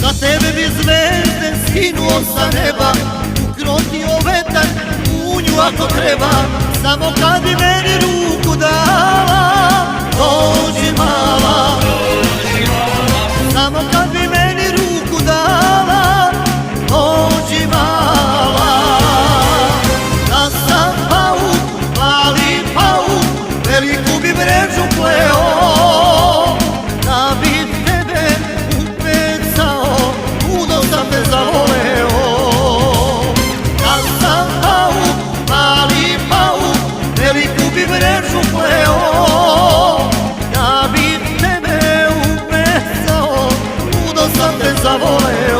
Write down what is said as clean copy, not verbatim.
Za tebe bi zvezde skinuo sa neba, ukrotio vetar u nju ako treba. Samo kad bi meni ruku dala, dođi mala. Samo kad bi meni ruku dala, dođi mala. Da sam pauk, mali pauk, veliku bi mrežu pleo, da bi tebe upecao, puno sam te zavoleo. Da sam pauk, mali pauk, veliku bi mrežu pleo, da bi tebe upecao, puno sam te zavoleo.